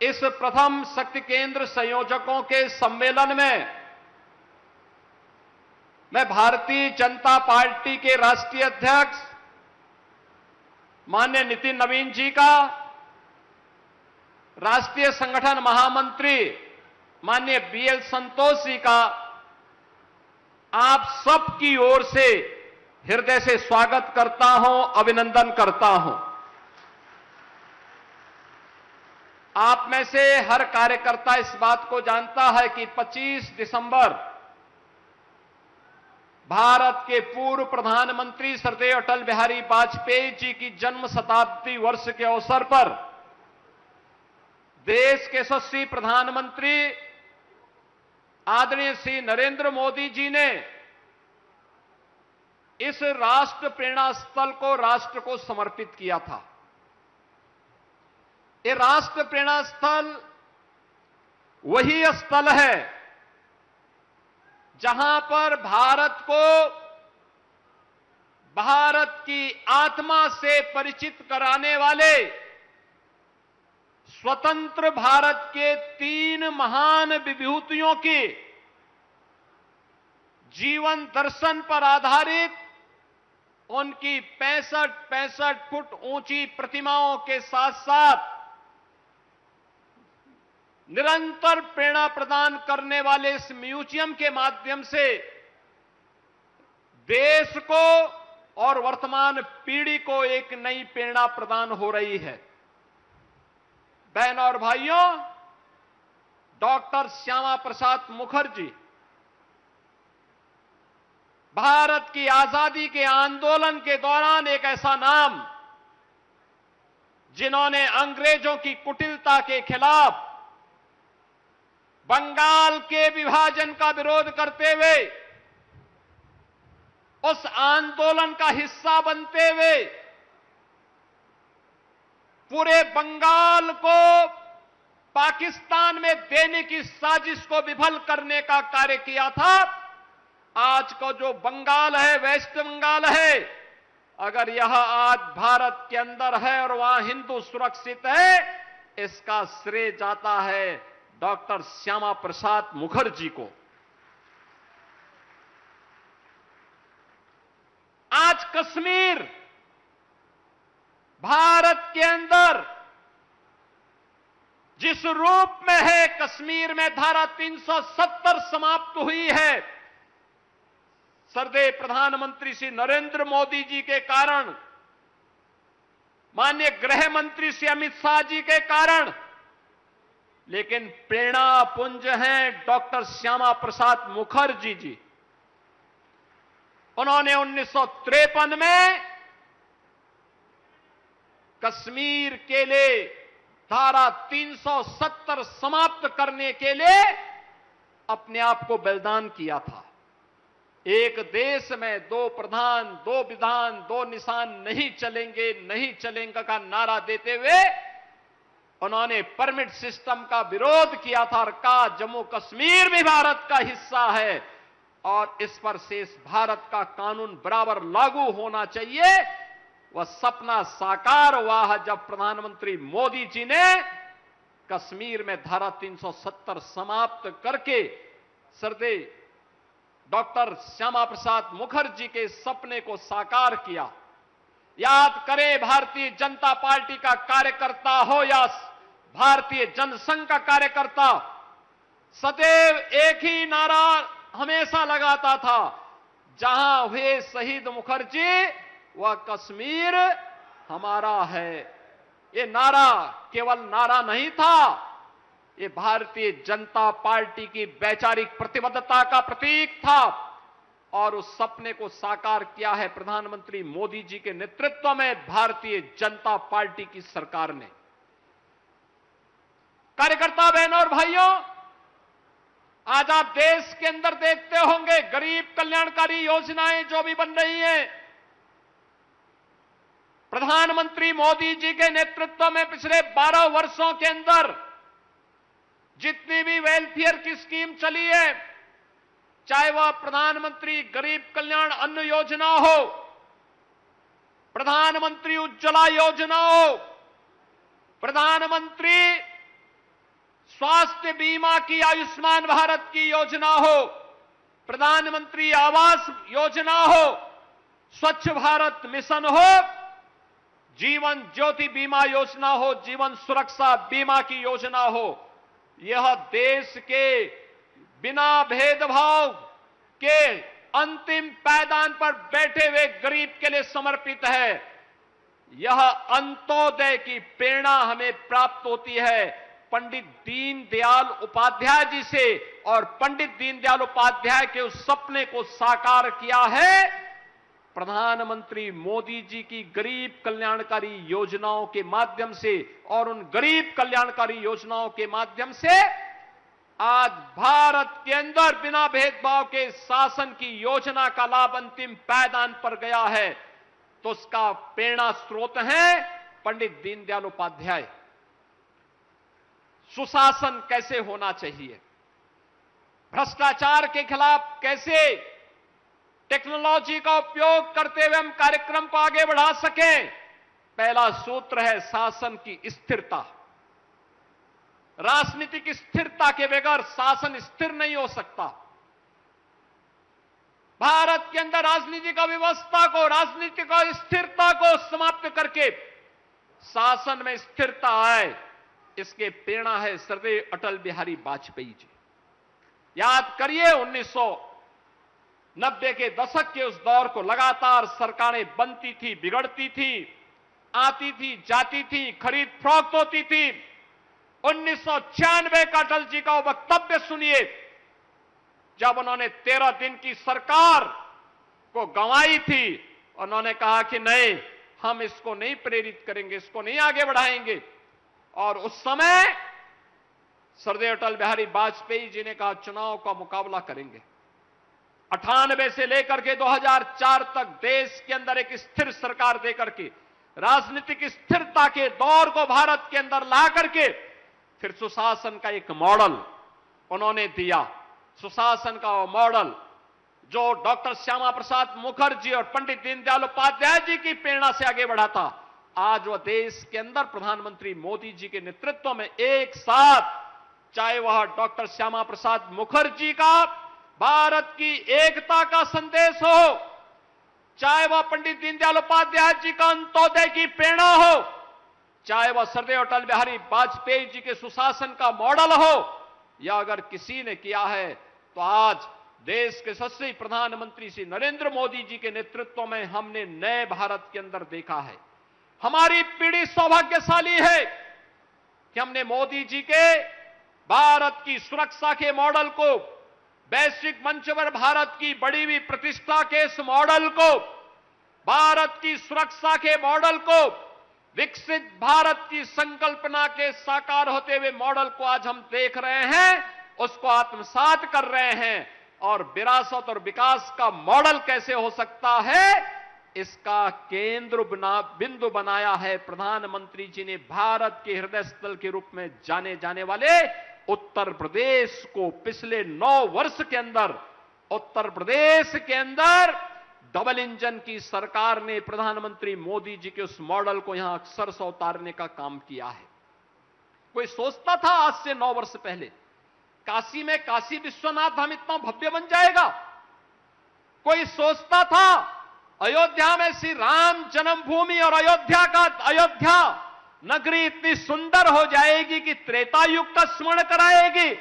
इस प्रथम शक्ति केंद्र संयोजकों के सम्मेलन में मैं भारतीय जनता पार्टी के राष्ट्रीय अध्यक्ष माननीय नितिन नवीन जी का, राष्ट्रीय संगठन महामंत्री माननीय बीएल संतोष जी का आप सबकी ओर से हृदय से स्वागत करता हूं, अभिनंदन करता हूं। आप में से हर कार्यकर्ता इस बात को जानता है कि 25 दिसंबर भारत के पूर्व प्रधानमंत्री श्री अटल बिहारी वाजपेयी जी की जन्म शताब्दी वर्ष के अवसर पर देश के यशस्वी प्रधानमंत्री आदरणीय श्री नरेंद्र मोदी जी ने इस राष्ट्र प्रेरणा स्थल को राष्ट्र को समर्पित किया था। ये राष्ट्र प्रेरणा स्थल वही स्थल है जहां पर भारत को भारत की आत्मा से परिचित कराने वाले स्वतंत्र भारत के 3 महान विभूतियों की जीवन दर्शन पर आधारित उनकी 65 फुट ऊंची प्रतिमाओं के साथ साथ निरंतर प्रेरणा प्रदान करने वाले इस म्यूजियम के माध्यम से देश को और वर्तमान पीढ़ी को एक नई प्रेरणा प्रदान हो रही है। बहनों और भाइयों, डॉक्टर श्यामा प्रसाद मुखर्जी भारत की आजादी के आंदोलन के दौरान एक ऐसा नाम जिन्होंने अंग्रेजों की कुटिलता के खिलाफ बंगाल के विभाजन का विरोध करते हुए उस आंदोलन का हिस्सा बनते हुए पूरे बंगाल को पाकिस्तान में देने की साजिश को विफल करने का कार्य किया था। आज का जो बंगाल है, वेस्ट बंगाल है, अगर यह आज भारत के अंदर है और वहां हिंदू सुरक्षित है, इसका श्रेय जाता है डॉक्टर श्यामा प्रसाद मुखर्जी को। आज कश्मीर भारत के अंदर जिस रूप में है, कश्मीर में धारा 370 समाप्त हुई है, श्रद्धेय प्रधानमंत्री श्री नरेंद्र मोदी जी के कारण, माननीय गृह मंत्री श्री अमित शाह जी के कारण। लेकिन प्रेरणा पुंज हैं डॉक्टर श्यामा प्रसाद मुखर्जी जी। उन्होंने 1953 में कश्मीर के लिए धारा 370 समाप्त करने के लिए अपने आप को बलिदान किया था। एक देश में 2 प्रधान, 2 विधान, 2 निशान नहीं चलेंगे का नारा देते हुए उन्होंने परमिट सिस्टम का विरोध किया था और कहा जम्मू कश्मीर भी भारत का हिस्सा है और इस पर शेष भारत का कानून बराबर लागू होना चाहिए। वह सपना साकार हुआ है जब प्रधानमंत्री मोदी जी ने कश्मीर में धारा 370 समाप्त करके श्रद्धेय डॉक्टर श्यामा प्रसाद मुखर्जी के सपने को साकार किया। याद करें, भारतीय जनता पार्टी का कार्यकर्ता हो या भारतीय जनसंघ का कार्यकर्ता, सदैव एक ही नारा हमेशा लगाता था, जहां हुए शहीद मुखर्जी वह कश्मीर हमारा है। ये नारा केवल नारा नहीं था, ये भारतीय जनता पार्टी की वैचारिक प्रतिबद्धता का प्रतीक था और उस सपने को साकार किया है प्रधानमंत्री मोदी जी के नेतृत्व में भारतीय जनता पार्टी की सरकार ने। कार्यकर्ता बहनों और भाइयों, आज आप देश के अंदर देखते होंगे गरीब कल्याणकारी योजनाएं जो भी बन रही हैं, प्रधानमंत्री मोदी जी के नेतृत्व में पिछले 12 वर्षों के अंदर जितनी भी वेलफेयर की स्कीम चली है, चाहे वह प्रधानमंत्री गरीब कल्याण अन्न योजना हो, प्रधानमंत्री उज्ज्वला योजना हो, प्रधानमंत्री स्वास्थ्य बीमा की आयुष्मान भारत की योजना हो, प्रधानमंत्री आवास योजना हो, स्वच्छ भारत मिशन हो, जीवन ज्योति बीमा योजना हो, जीवन सुरक्षा बीमा की योजना हो, यह देश के बिना भेदभाव के अंतिम पायदान पर बैठे हुए गरीब के लिए समर्पित है। यह अंत्योदय की प्रेरणा हमें प्राप्त होती है पंडित दीनदयाल उपाध्याय जी से, और पंडित दीनदयाल उपाध्याय के उस सपने को साकार किया है प्रधानमंत्री मोदी जी की गरीब कल्याणकारी योजनाओं के माध्यम से। और उन गरीब कल्याणकारी योजनाओं के माध्यम से आज भारत के अंदर बिना भेदभाव के शासन की योजना का लाभ अंतिम पायदान पर गया है। तो उसका प्रेरणा स्रोत है पंडित दीनदयाल उपाध्याय। सुशासन कैसे होना चाहिए, भ्रष्टाचार के खिलाफ कैसे टेक्नोलॉजी का उपयोग करते हुए हम कार्यक्रम को आगे बढ़ा सकें। पहला सूत्र है शासन की स्थिरता। राजनीतिक स्थिरता के बगैर शासन स्थिर नहीं हो सकता। भारत के अंदर राजनीतिक व्यवस्था को, राजनीतिक स्थिरता को समाप्त करके शासन में स्थिरता आए, इसके प्रेरणा है सर्वदेव अटल बिहारी वाजपेयी जी। याद करिए 1990 के दशक के उस दौर को, लगातार सरकारें बनती थी, बिगड़ती थी, आती थी, जाती थी, खरीद फरोख्त होती थी। 1996 का अटल जी का वक्तव्य सुनिए, जब उन्होंने 13 दिन की सरकार को गंवाई थी। उन्होंने कहा कि नहीं, हम इसको नहीं प्रेरित करेंगे, इसको नहीं आगे बढ़ाएंगे। और उस समय सरदेव अटल बिहारी वाजपेयी जी ने कहा चुनाव का मुकाबला करेंगे। 98 से लेकर के 2004 तक देश के अंदर एक स्थिर सरकार देकर के, राजनीतिक स्थिरता के दौर को भारत के अंदर ला करके फिर सुशासन का एक मॉडल उन्होंने दिया। सुशासन का वो मॉडल जो डॉक्टर श्यामा प्रसाद मुखर्जी और पंडित दीनदयाल उपाध्याय जी की प्रेरणा से आगे बढ़ा था, आज वह देश के अंदर प्रधानमंत्री मोदी जी के नेतृत्व में एक साथ, चाहे वह डॉक्टर श्यामा प्रसाद मुखर्जी का भारत की एकता का संदेश हो, चाहे वह पंडित दीनदयाल उपाध्याय जी का अंत्योदय की प्रेरणा हो, चाहे वह सरदेव अटल बिहारी वाजपेयी जी के सुशासन का मॉडल हो, या अगर किसी ने किया है तो आज देश के यशस्वी प्रधानमंत्री श्री नरेंद्र मोदी जी के नेतृत्व में हमने नए भारत के अंदर देखा है। हमारी पीढ़ी सौभाग्यशाली है कि हमने मोदी जी के भारत की सुरक्षा के मॉडल को, वैश्विक मंच पर भारत की बढ़ी हुई प्रतिष्ठा के इस मॉडल को, भारत की सुरक्षा के मॉडल को, विकसित भारत की संकल्पना के साकार होते हुए मॉडल को आज हम देख रहे हैं, उसको आत्मसात कर रहे हैं। और विरासत और विकास का मॉडल कैसे हो सकता है, इसका केंद्र बिंदु बनाया है प्रधानमंत्री जी ने भारत के हृदय स्थल के रूप में जाने जाने वाले उत्तर प्रदेश को। पिछले 9 वर्ष के अंदर उत्तर प्रदेश के अंदर डबल इंजन की सरकार ने प्रधानमंत्री मोदी जी के उस मॉडल को यहां अक्षर से उतारने का काम किया है। कोई सोचता था आज से 9 वर्ष पहले काशी में काशी विश्वनाथ धाम इतना भव्य बन जाएगा? कोई सोचता था अयोध्या में श्री राम जन्मभूमि और अयोध्या नगरी इतनी सुंदर हो जाएगी कि त्रेता युग का स्मरण कराएगी?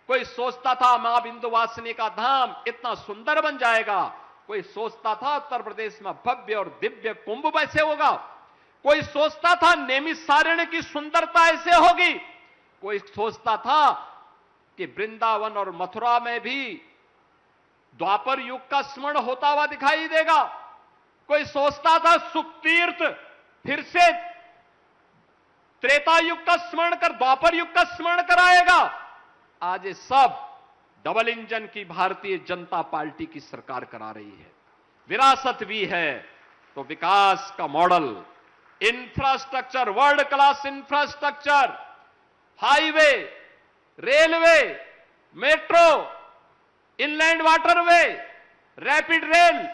कोई सोचता था मां विंध्यवासिनी का धाम इतना सुंदर बन जाएगा? कोई सोचता था उत्तर प्रदेश में भव्य और दिव्य कुंभ वैसे होगा? कोई सोचता था नैमिषारण्य की सुंदरता ऐसे होगी? कोई सोचता था कि वृंदावन और मथुरा में भी द्वापर युग का स्मरण होता हुआ दिखाई देगा? कोई सोचता था सुखतीर्थ फिर से त्रेता युग का स्मरण कर द्वापर युग का स्मरण कराएगा? आज ये सब डबल इंजन की भारतीय जनता पार्टी की सरकार करा रही है। विरासत भी है तो विकास का model, infrastructure, world class infrastructure, highway, railway, metro, inland waterway, rapid rail,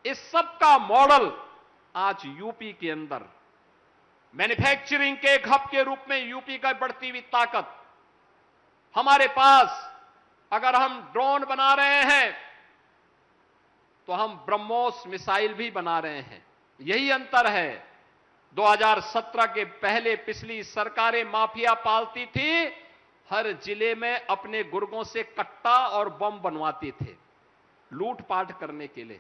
इस सब का मॉडल आज यूपी के अंदर मैन्युफैक्चरिंग के एक हब के रूप में यूपी का बढ़ती हुई ताकत, हमारे पास अगर हम ड्रोन बना रहे हैं तो हम ब्रह्मोस मिसाइल भी बना रहे हैं। यही अंतर है। 2017 के पहले पिछली सरकारें माफिया पालती थी, हर जिले में अपने गुर्गों से कट्टा और बम बनवाती थे लूटपाट करने के लिए,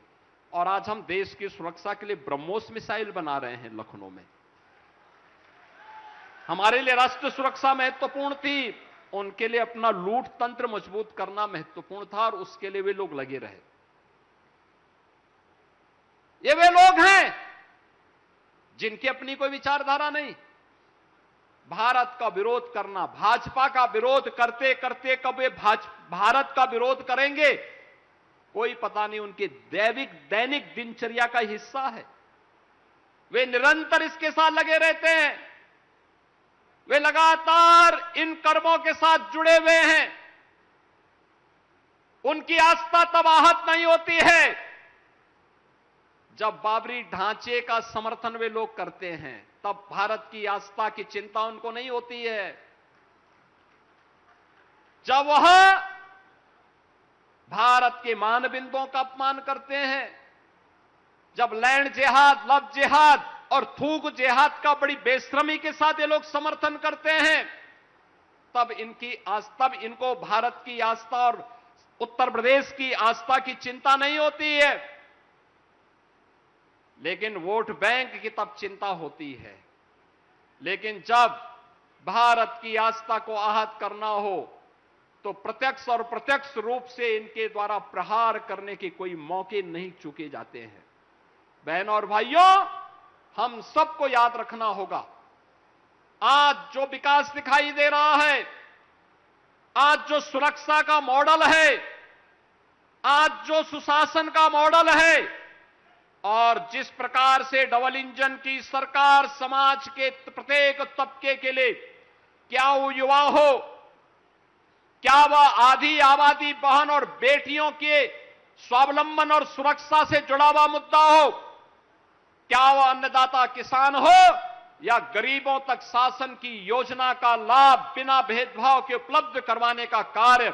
और आज हम देश की सुरक्षा के लिए ब्रह्मोस मिसाइल बना रहे हैं लखनऊ में। हमारे लिए राष्ट्र सुरक्षा महत्वपूर्ण थी, उनके लिए अपना लूट तंत्र मजबूत करना महत्वपूर्ण था, और उसके लिए वे लोग लगे रहे। ये वे लोग हैं जिनकी अपनी कोई विचारधारा नहीं। भारत का विरोध करना, भाजपा का विरोध करते करते कब वे भारत का विरोध करेंगे कोई पता नहीं, उनके दैनिक दिनचर्या का हिस्सा है। वे निरंतर इसके साथ लगे रहते हैं, वे लगातार इन कर्मों के साथ जुड़े हुए हैं। उनकी आस्था तब आहत नहीं होती है जब बाबरी ढांचे का समर्थन वे लोग करते हैं, तब भारत की आस्था की चिंता उनको नहीं होती है। जब वह भारत के मानबिंदुओं का अपमान करते हैं, जब लैंड जिहाद, लव जिहाद और थूक जिहाद का बड़ी बेशर्मी के साथ ये लोग समर्थन करते हैं, तब इनको भारत की आस्था और उत्तर प्रदेश की आस्था की चिंता नहीं होती है। लेकिन वोट बैंक की तब चिंता होती है। लेकिन जब भारत की आस्था को आहत करना हो तो प्रत्यक्ष और प्रत्यक्ष रूप से इनके द्वारा प्रहार करने के कोई मौके नहीं चूके जाते हैं। बहनों और भाइयों, हम सबको याद रखना होगा, आज जो विकास दिखाई दे रहा है, आज जो सुरक्षा का मॉडल है, आज जो सुशासन का मॉडल है, और जिस प्रकार से डबल इंजन की सरकार समाज के प्रत्येक तबके के लिए, क्या वो युवा हो, क्या वह आधी आबादी बहन और बेटियों के स्वावलंबन और सुरक्षा से जुड़ा हुआ मुद्दा हो, क्या वह अन्नदाता किसान हो या गरीबों तक शासन की योजना का लाभ बिना भेदभाव के उपलब्ध करवाने का कार्य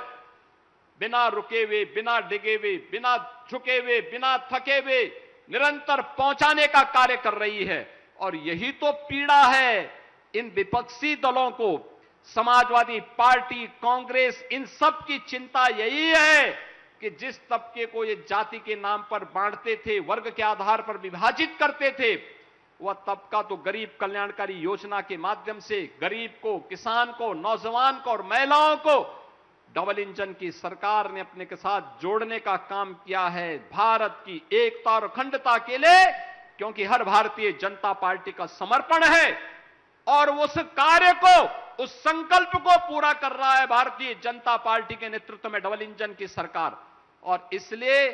बिना रुके हुए, बिना डिगे हुए, बिना झुके हुए, बिना थके हुए निरंतर पहुंचाने का कार्य कर रही है। और यही तो पीड़ा है इन विपक्षी दलों को, समाजवादी पार्टी, कांग्रेस, इन सब की चिंता यही है कि जिस तबके को ये जाति के नाम पर बांटते थे, वर्ग के आधार पर विभाजित करते थे, वह तबका तो गरीब कल्याणकारी योजना के माध्यम से गरीब को, किसान को, नौजवान को और महिलाओं को डबल इंजन की सरकार ने अपने के साथ जोड़ने का काम किया है, भारत की एकता और अखंडता के लिए, क्योंकि हर भारतीय जनता पार्टी का समर्पण है और उस कार्य को, उस संकल्प को पूरा कर रहा है भारतीय जनता पार्टी के नेतृत्व में डबल इंजन की सरकार। और इसलिए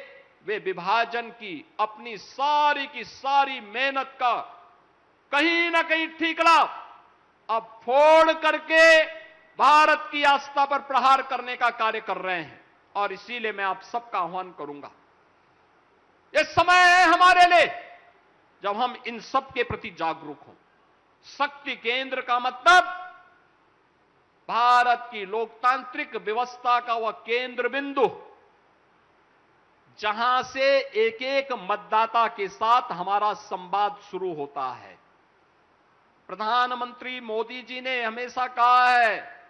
वे विभाजन की अपनी सारी की सारी मेहनत का कहीं ना कहीं ठीकरा अब फोड़ करके भारत की आस्था पर प्रहार करने का कार्य कर रहे हैं। और इसीलिए मैं आप सबका आह्वान करूंगा, यह समय है हमारे लिए जब हम इन सब के प्रति जागरूक हों। शक्ति केंद्र का मतलब भारत की लोकतांत्रिक व्यवस्था का वह केंद्र बिंदु जहां से एक एक मतदाता के साथ हमारा संवाद शुरू होता है। प्रधानमंत्री मोदी जी ने हमेशा कहा है,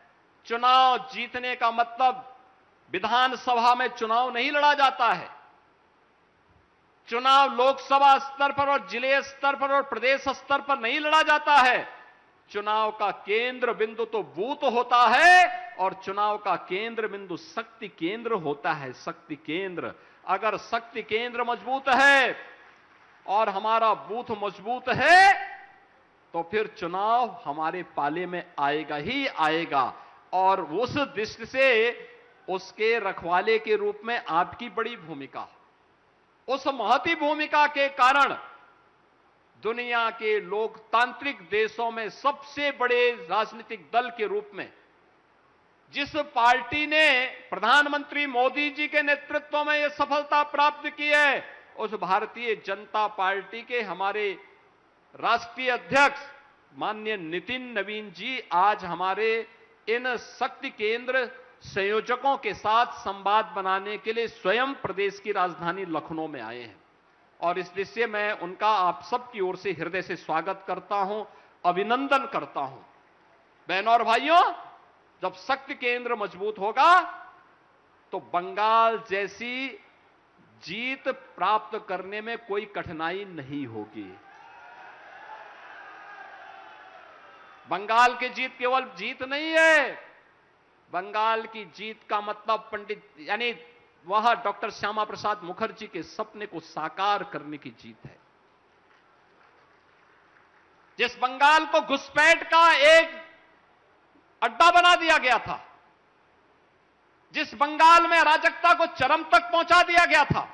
चुनाव जीतने का मतलब विधानसभा में चुनाव नहीं लड़ा जाता है। चुनाव लोकसभा स्तर पर और जिले स्तर पर और प्रदेश स्तर पर नहीं लड़ा जाता है। चुनाव का केंद्र बिंदु तो बूथ होता है और चुनाव का केंद्र बिंदु शक्ति केंद्र होता है। शक्ति केंद्र, अगर शक्ति केंद्र मजबूत है और हमारा बूथ मजबूत है तो फिर चुनाव हमारे पाले में आएगा ही आएगा। और उस दृष्टि से उसके रखवाले के रूप में आपकी बड़ी भूमिका, उस महती भूमिका के कारण दुनिया के लोकतांत्रिक देशों में सबसे बड़े राजनीतिक दल के रूप में जिस पार्टी ने प्रधानमंत्री मोदी जी के नेतृत्व में यह सफलता प्राप्त की है, उस भारतीय जनता पार्टी के हमारे राष्ट्रीय अध्यक्ष माननीय नितिन नवीन जी आज हमारे इन शक्ति केंद्र संयोजकों के साथ संवाद बनाने के लिए स्वयं प्रदेश की राजधानी लखनऊ में आए हैं और इस दृश्य में उनका आप सबकी ओर से हृदय से स्वागत करता हूं, अभिनंदन करता हूं। बहनों और भाइयों, जब शक्ति केंद्र मजबूत होगा तो बंगाल जैसी जीत प्राप्त करने में कोई कठिनाई नहीं होगी। बंगाल की जीत केवल जीत नहीं है, बंगाल की जीत का मतलब पंडित यानी वह डॉक्टर श्यामा प्रसाद मुखर्जी के सपने को साकार करने की जीत है। जिस बंगाल को घुसपैठ का एक अड्डा बना दिया गया था, जिस बंगाल में अराजकता को चरम तक पहुंचा दिया गया था,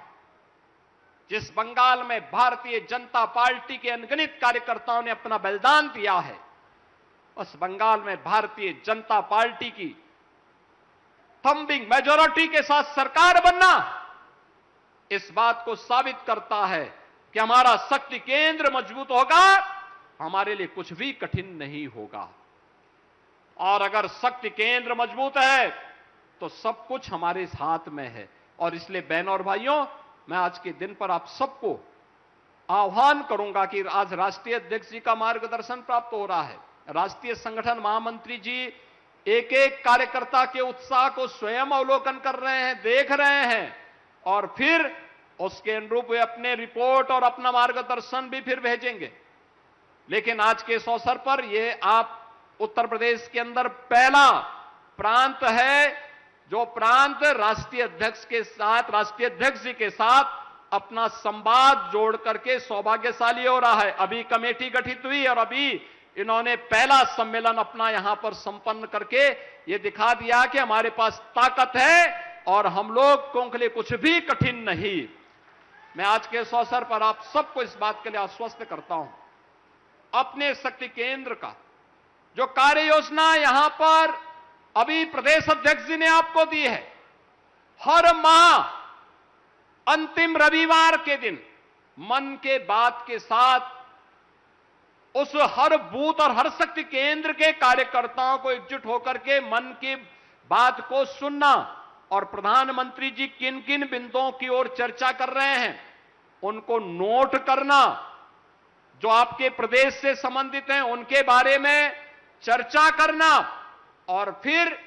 जिस बंगाल में भारतीय जनता पार्टी के अनगिनत कार्यकर्ताओं ने अपना बलिदान दिया है, उस बंगाल में भारतीय जनता पार्टी की थंबिंग मेजॉरिटी के साथ सरकार बनना इस बात को साबित करता है कि हमारा शक्ति केंद्र मजबूत होगा, हमारे लिए कुछ भी कठिन नहीं होगा। और अगर शक्ति केंद्र मजबूत है तो सब कुछ हमारे हाथ में है। और इसलिए बहनों और भाइयों, मैं आज के दिन पर आप सबको आह्वान करूंगा कि आज राष्ट्रीय अध्यक्ष जी का मार्गदर्शन प्राप्त हो रहा है। राष्ट्रीय संगठन महामंत्री जी एक एक कार्यकर्ता के उत्साह को स्वयं अवलोकन कर रहे हैं, देख रहे हैं और फिर उसके अनुरूप वे अपने रिपोर्ट और अपना मार्गदर्शन भी फिर भेजेंगे। लेकिन आज के इस अवसर पर यह आप उत्तर प्रदेश के अंदर पहला प्रांत है जो प्रांत राष्ट्रीय अध्यक्ष जी के साथ अपना संवाद जोड़ करके सौभाग्यशाली हो रहा है। अभी कमेटी गठित हुई और अभी इन्होंने पहला सम्मेलन अपना यहां पर संपन्न करके ये दिखा दिया कि हमारे पास ताकत है और हम लोग के लिए कुछ भी कठिन नहीं। मैं आज के इस अवसर पर आप सबको इस बात के लिए आश्वस्त करता हूं, अपने शक्ति केंद्र का जो कार्य योजना यहां पर अभी प्रदेश अध्यक्ष जी ने आपको दी है, हर माह अंतिम रविवार के दिन मन के बात के साथ उस हर बूथ और हर शक्ति केंद्र के कार्यकर्ताओं को एकजुट होकर के मन की बात को सुनना और प्रधानमंत्री जी किन किन बिंदुओं की ओर चर्चा कर रहे हैं उनको नोट करना, जो आपके प्रदेश से संबंधित हैं उनके बारे में चर्चा करना और फिर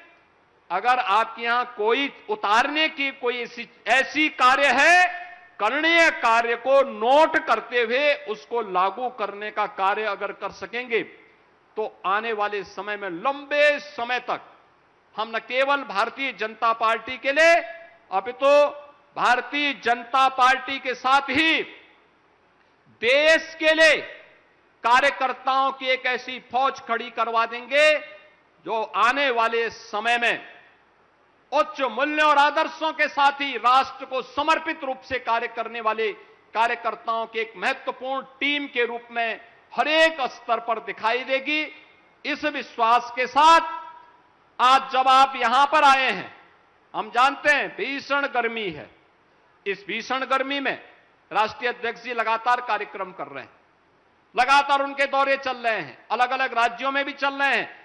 अगर आपके यहां कोई उतारने की कोई ऐसी कार्य है, करणीय कार्य को नोट करते हुए उसको लागू करने का कार्य अगर कर सकेंगे तो आने वाले समय में लंबे समय तक हम न केवल भारतीय जनता पार्टी के लिए अपितु भारतीय जनता पार्टी के साथ ही देश के लिए कार्यकर्ताओं की एक ऐसी फौज खड़ी करवा देंगे जो आने वाले समय में उच्च मूल्यों और आदर्शों के साथ ही राष्ट्र को समर्पित रूप से कार्य करने वाले कार्यकर्ताओं की एक महत्वपूर्ण टीम के रूप में हर एक स्तर पर दिखाई देगी। इस विश्वास के साथ आज जब आप यहां पर आए हैं, हम जानते हैं भीषण गर्मी है, इस भीषण गर्मी में राष्ट्रीय अध्यक्ष जी लगातार कार्यक्रम कर रहे हैं, लगातार उनके दौरे चल रहे हैं, अलग अलग राज्यों में भी चल रहे हैं।